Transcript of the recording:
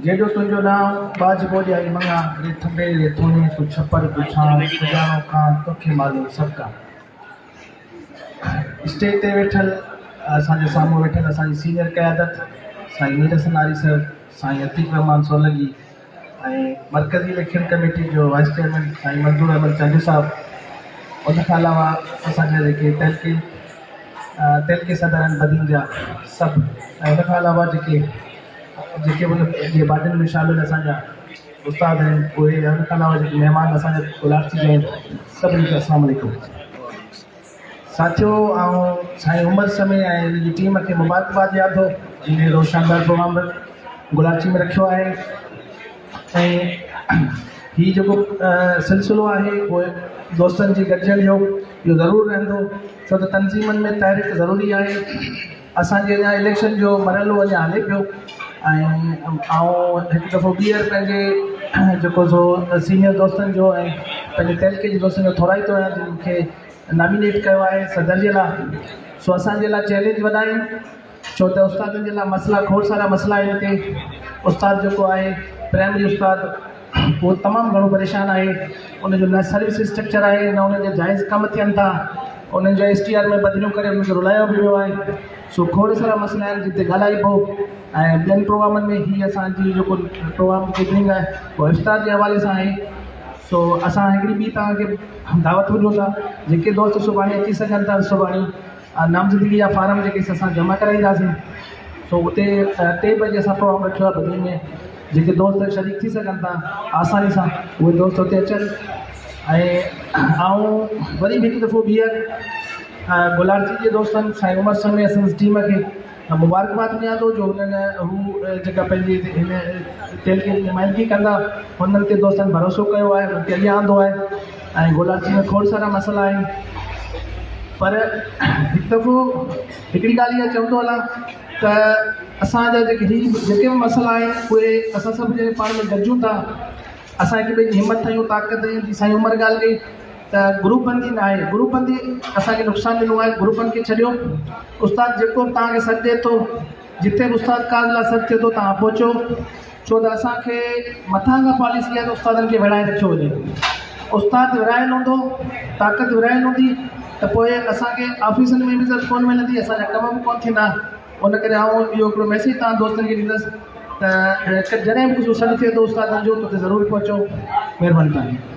जेॾो तुंहिंजो नाम बाज ॿोॾिया ई मङा रिथ में रिथोनी तूं छपर पुछां सुञाणो खां तोखे मालूम सभु का। स्टेज ते वेठल असांजे साम्हूं वेठल असांजी सीनियर क़यादत साईं मीर सनारी सर, साईं अतीक रहमान सोलंकी ऐं मरकज़ी इलेक्शन कमेटी जो वाइस चेयरमैन साईं मंज़ूर अहमद चांडी साहिबु। उनखां अलावा असांजा जेके तहलके सदर आहिनि बदिन जा सभु, ऐं उनखां अलावा जेके उन जे बाटिन में शामिल असांजा उस्ताद आहिनि उहे, उनखां अलावा जेके महिमान असांजा गुलाबी जा आहिनि, सभिनी खे अस्सलाम वालेकुम। साथियो, ऐं साईं उमर समय ऐं हिनजी टीम खे मुबारकबाद ॾियां थो जिन एॾो शानदार प्रोग्राम गुलाची में रखियो आहे। ऐं हीउ जेको सिलसिलो आहे उहो दोस्तनि जी गॾिजण जो इहो ज़रूरु रहंदो, छो त तनज़ीमनि में तहरीक ज़रूरी आहे। असांजे अञा इलेक्शन जो मरहलो अञा हले पियो ऐं हिकु दफ़ो ॿीहर पंहिंजे जेको सो सीनियर दोस्तनि जो ऐं पंहिंजे तहलके जे दोस्तनि जो थोराई थो आहियां जिन खे नॉमिनेट कयो आहे सदर जे लाइ। सो असांजे लाइ चैलेंज वॾा आहिनि, छो त उस्तादनि जे लाइ मसइला खोड़ सारा मसइला आहिनि हिते। उस्ताद जेको आहे प्राइमरी उस्ताद उहो तमामु घणो परेशान आहे, उनजो न सर्विस स्ट्रक्चर आहे, न उनजा जाइज़ कम थियनि था, उन्हनि जा STR में बदिलियूं करे उनखे रुलायो बि वियो आहे। सो खोड़ सारा मसइला आहिनि जिते ॻाल्हाइबो। ऐं ॿियनि प्रोग्रामनि में हीअ असांजी जेको प्रोग्राम गिदरिंग आहे उहो इफ़्तार जे हवाले सां आहे। सो असां हिकिड़ी ॿी तव्हांखे दावत हुजूं था, जेके दोस्त सुभाणे अची सघनि था सुभाणे नामज़दगी जा फारम जेके असां जमा कराईंदासीं। सो उते 3 बजे असां प्रोग्राम रखियो आहे बदिली में, जेके दोस्त शरीक थी सघनि था आसानी सां उहे दोस्त उते अचनि। ऐं वरी बि हिकु दफ़ो ॿीहर गुलाची जे दोस्तनि साईं उमर समय असांजी टीम खे मुबारकबाद ॾियां थो जो हुननि हू जेका पंहिंजी हिन तेल खे नुमाइंदगी कंदा हुननि ते दोस्तनि भरोसो कयो आहे, हुननि खे अॻियां आंदो आहे। ऐं गुलाची में खोड़ सारा मसइला आहिनि, पर हिकु दफ़ो हिकिड़ी ॻाल्हि इहा चवंदो हलां त असांजा जेके बि मसइला आहिनि उहे असां सभु जणे पाण में गॾिजूं था, असां हिक ॿिए जी हिमत ठाहियूं, ताक़त ॾियूं। जी साईं उमर ॻाल्हि कई त ग्रुप बंदी न आहे, ग्रुप बंदी असांखे नुक़सानु ॾिनो आहे। ग्रुपनि खे छॾियो, उस्ताद जेको तव्हांखे सॾु ॾिए थो, जिते बि उस्ताद काज़ लाइ सॾु थिए थो तव्हां पहुचो, छो त असांखे मथां खां पॉलिसी आहे त उस्तादनि खे विराए रखियो वञे। उस्ताद विरायल हूंदो, ताक़त विरायल हूंदी त पोइ असांखे ऑफिसनि में बि इज़त कोन मिलंदी, असांजा कम बि कोन थींदा। उन करे इहो हिकिड़ो मैसेज तव्हां दोस्तनि खे ॾींदुसि त जॾहिं बि कुझु सॾु थिए थो उस्तादनि जो त ज़रूरु पहुचो। महिरबानी तव्हांजी।